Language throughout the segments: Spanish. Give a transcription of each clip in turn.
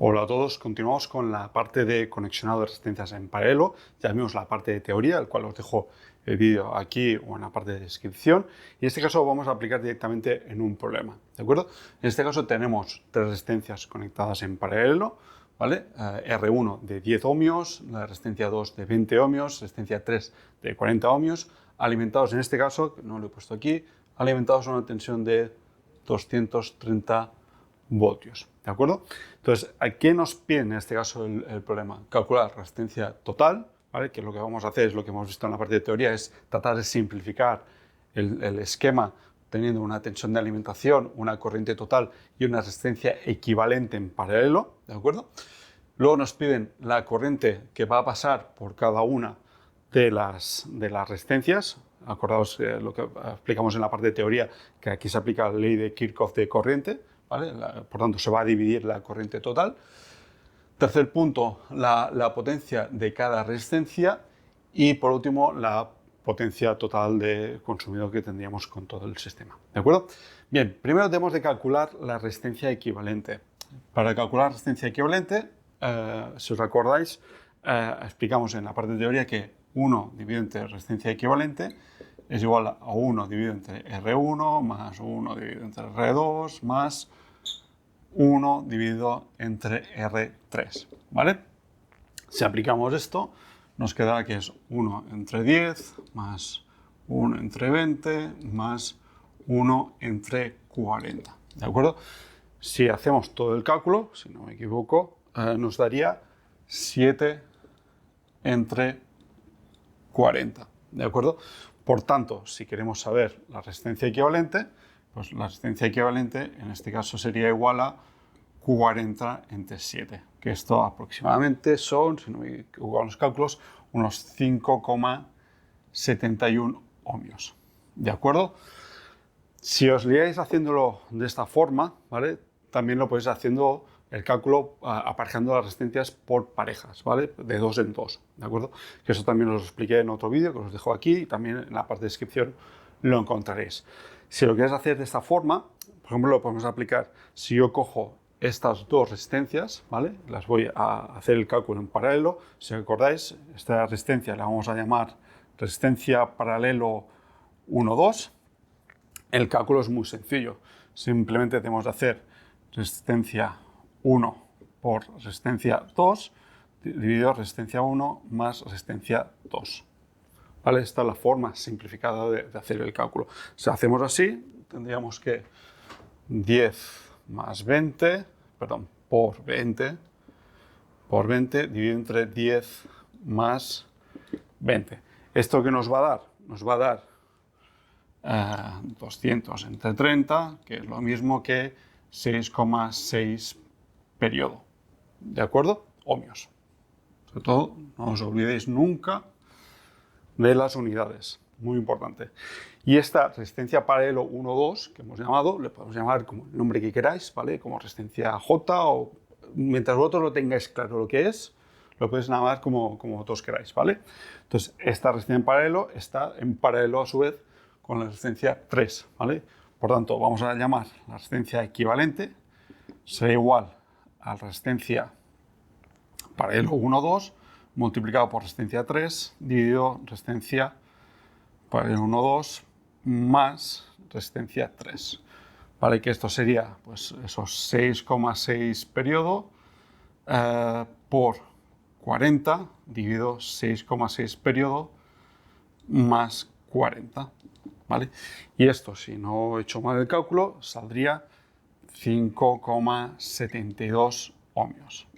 Hola a todos, continuamos con la parte de conexionado de resistencias en paralelo. Ya vimos la parte de teoría, el cual os dejo el vídeo aquí o en la parte de descripción. Y en este caso vamos a aplicar directamente en un problema, ¿de acuerdo? En este caso tenemos tres resistencias conectadas en paralelo, ¿vale? R1 de 10 ohmios, la resistencia 2 de 20 ohmios, resistencia 3 de 40 ohmios, alimentados en este caso, que no lo he puesto aquí, alimentados a una tensión de 230 voltios, ¿de acuerdo? Entonces, ¿a qué nos pide en este caso el problema? Calcular resistencia total, ¿vale? Que lo que vamos a hacer es lo que hemos visto en la parte de teoría, es tratar de simplificar el esquema teniendo una tensión de alimentación, una corriente total y una resistencia equivalente en paralelo, ¿de acuerdo? Luego nos piden la corriente que va a pasar por cada una de las resistencias. Acordaos lo que explicamos en la parte de teoría, que aquí se aplica la ley de Kirchhoff de corriente, ¿vale? Por tanto, se va a dividir la corriente total. Tercer punto, la potencia de cada resistencia. Y por último, la potencia total de consumido que tendríamos con todo el sistema, ¿de acuerdo? Bien, primero debemos de calcular la resistencia equivalente. Para calcular resistencia equivalente, si os acordáis, explicamos en la parte de teoría que 1 dividido entre resistencia equivalente es igual a 1 dividido entre R1 más 1 dividido entre R2 más 1 dividido entre R3, ¿vale? Si aplicamos esto, nos quedará que es 1 entre 10 más 1 entre 20 más 1 entre 40, ¿de acuerdo? Si hacemos todo el cálculo, si no me equivoco, nos daría 7 entre 40, ¿de acuerdo? Por tanto, si queremos saber la resistencia equivalente, pues la resistencia equivalente en este caso sería igual a 40 entre 7, que esto aproximadamente son, si no me equivoco en los cálculos, unos 5,71 ohmios, ¿de acuerdo? Si os liáis haciéndolo de esta forma, ¿vale? También lo podéis haciendo el cálculo aparejando las resistencias por parejas, ¿vale? De 2 en 2, ¿de acuerdo? Que eso también os expliqué en otro vídeo que os dejo aquí y también en la parte de descripción lo encontraréis. Si lo queréis hacer de esta forma, por ejemplo, lo podemos aplicar si yo cojo estas dos resistencias, ¿vale? Las voy a hacer el cálculo en paralelo. Si recordáis, esta resistencia la vamos a llamar resistencia paralelo 1,2. El cálculo es muy sencillo. Simplemente tenemos que hacer resistencia 1 por resistencia 2 dividido resistencia 1 más resistencia 2. ¿Vale? Esta es la forma simplificada de hacer el cálculo. Si hacemos así, tendríamos que 10 más 20, perdón, por 20 dividido entre 10 más 20. ¿Esto qué nos va a dar? Nos va a dar 200 entre 30, que es lo mismo que 6,6 periodo, ¿de acuerdo? Ohmios. Sobre todo, no os olvidéis nunca de las unidades, muy importante. Y esta resistencia paralelo 1,2 que hemos llamado, le podemos llamar como el nombre que queráis, ¿vale? Como resistencia J o mientras vosotros lo tengáis claro lo que es, lo podéis llamar como vosotros queráis, ¿vale? Entonces, esta resistencia en paralelo está en paralelo a su vez con la resistencia 3, ¿vale? Por tanto, vamos a llamar la resistencia equivalente, será igual a la resistencia paralelo 1,2 multiplicado por resistencia 3 dividido resistencia paralelo 1,2 más resistencia 3. ¿Vale? Que esto sería pues esos 6,6 periodo por 40 dividido 6,6 periodo más 40. ¿Vale? Y esto, si no he hecho mal el cálculo, saldría 5,72 ohmios.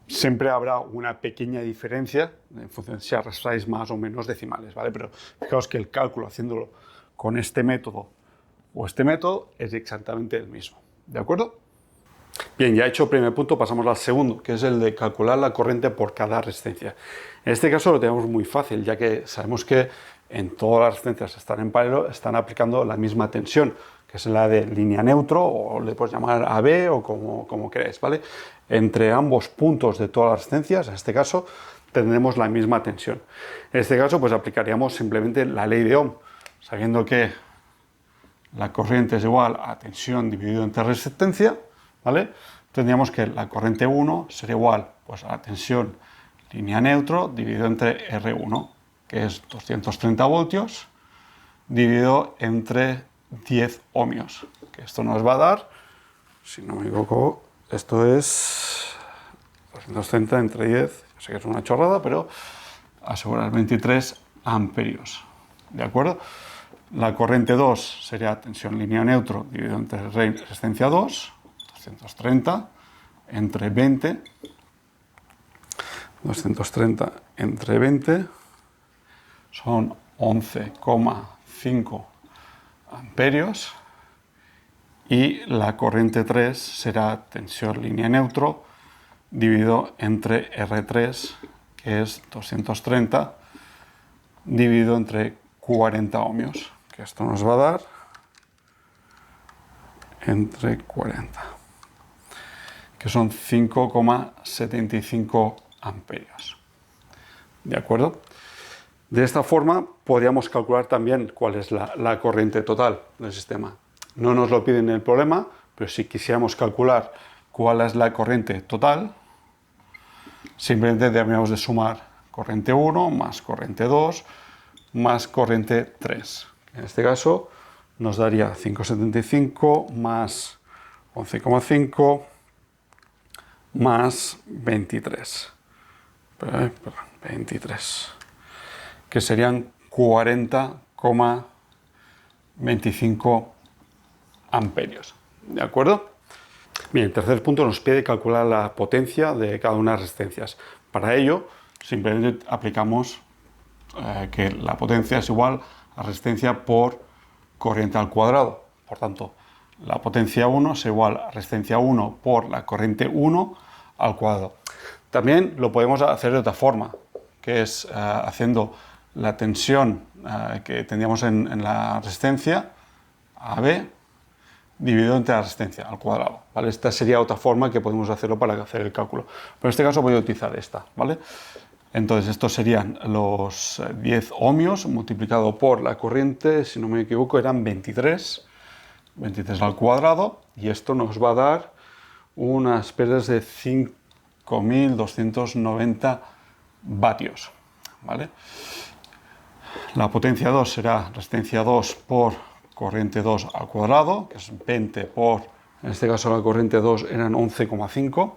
Siempre habrá una pequeña diferencia en función de si arrastráis más o menos decimales, ¿vale? Pero fijaos que el cálculo haciéndolo con este método o este método es exactamente el mismo, ¿de acuerdo? Bien, ya hecho el primer punto, pasamos al segundo, que es el de calcular la corriente por cada resistencia. En este caso lo tenemos muy fácil, ya que sabemos que en todas las resistencias que están en paralelo están aplicando la misma tensión, que es la de línea neutro, o le puedes llamar AB o como queráis, ¿vale? Entre ambos puntos de todas las resistencias, en este caso, tendremos la misma tensión. En este caso, pues aplicaríamos simplemente la ley de Ohm, sabiendo que la corriente es igual a tensión dividido entre resistencia, ¿vale? tendríamos que la corriente 1 sería igual pues, a la tensión línea neutro dividido entre R1, que es 230 voltios, dividido entre 10 ohmios, que esto nos va a dar, si no me equivoco, esto es 230 entre 10, yo sé que es una chorrada, pero asegurar 23 amperios, ¿de acuerdo? La corriente 2 sería tensión línea neutro dividido entre resistencia 2, 230 entre 20, 230 entre 20 son 11,5 amperios, y la corriente 3 será tensión línea neutro dividido entre R3, que es 230, dividido entre 40 ohmios, que esto nos va a dar entre 40, que son 5,75 amperios. ¿De acuerdo? De esta forma podríamos calcular también cuál es la corriente total del sistema. No nos lo piden en el problema, pero si quisiéramos calcular cuál es la corriente total, simplemente deberíamos de sumar corriente 1 más corriente 2 más corriente 3. En este caso nos daría 5,75 más 11,5 más 23. 23, que serían 40,25 amperios. ¿De acuerdo? Bien, el tercer punto nos pide calcular la potencia de cada una de las resistencias. Para ello, simplemente aplicamos que la potencia es igual a resistencia por corriente al cuadrado. Por tanto, la potencia 1 es igual a resistencia 1 por la corriente 1 al cuadrado. También lo podemos hacer de otra forma, que es haciendo la tensión que tendríamos en la resistencia, AB, dividido entre la resistencia al cuadrado, ¿vale? Esta sería otra forma que podemos hacerlo para hacer el cálculo. Pero en este caso voy a utilizar esta, ¿vale? Entonces, estos serían los 10 ohmios multiplicado por la corriente, si no me equivoco, eran 23 al cuadrado, y esto nos va a dar unas pérdidas de 5.290 vatios, ¿vale? La potencia 2 será resistencia 2 por corriente 2 al cuadrado, que es 20 por, en este caso la corriente 2 eran 11,5,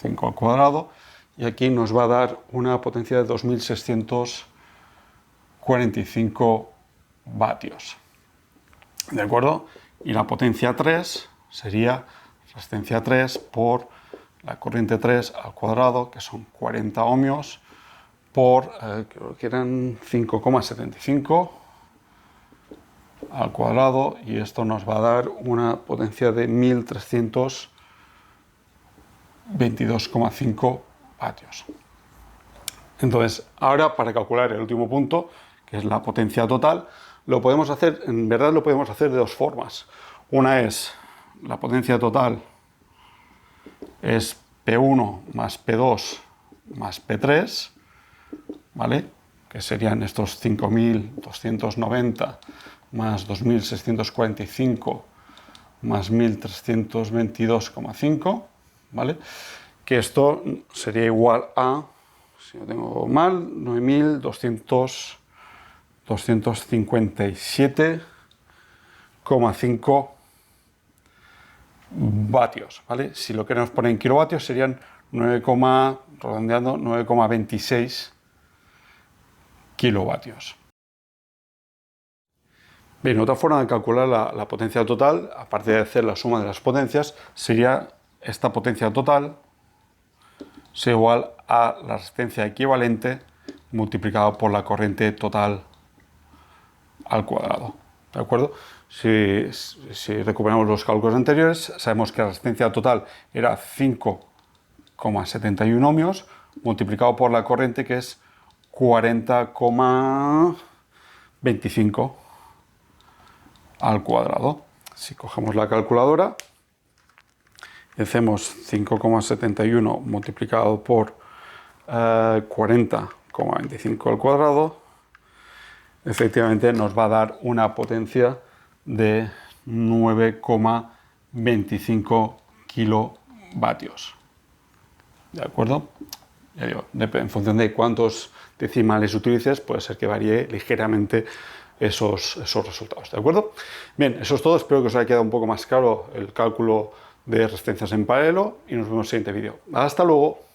5 al cuadrado, y aquí nos va a dar una potencia de 2.645 vatios. ¿De acuerdo? Y la potencia 3 sería resistencia 3 por la corriente 3 al cuadrado, que son 40 ohmios, por, creo que eran 5,75 al cuadrado, y esto nos va a dar una potencia de 1.322,5 vatios. Entonces, ahora para calcular el último punto, que es la potencia total, lo podemos hacer, en verdad lo podemos hacer de dos formas. Una es, la potencia total es P1 más P2 más P3, ¿vale? Que serían estos 5.290 más 2.645 más 1.322,5, ¿vale? Que esto sería igual a, si no tengo mal, 9.257,5 vatios, ¿vale? Si lo queremos poner en kilovatios serían redondeando 9,26 kilovatios. Bien, otra forma de calcular la potencia total, aparte de hacer la suma de las potencias, sería esta potencia total sea igual a la resistencia equivalente multiplicado por la corriente total al cuadrado. ¿De acuerdo? Si recuperamos los cálculos anteriores, sabemos que la resistencia total era 5,71 ohmios multiplicado por la corriente, que es 40,25 al cuadrado. Si cogemos la calculadora y hacemos 5,71 multiplicado por 40,25 al cuadrado, efectivamente nos va a dar una potencia de 9,25 kilovatios. ¿De acuerdo? Ya digo, en función de cuántos decimales utilices, puede ser que varíe ligeramente esos resultados. ¿De acuerdo? Bien, eso es todo. Espero que os haya quedado un poco más claro el cálculo de resistencias en paralelo y nos vemos en el siguiente vídeo. Hasta luego.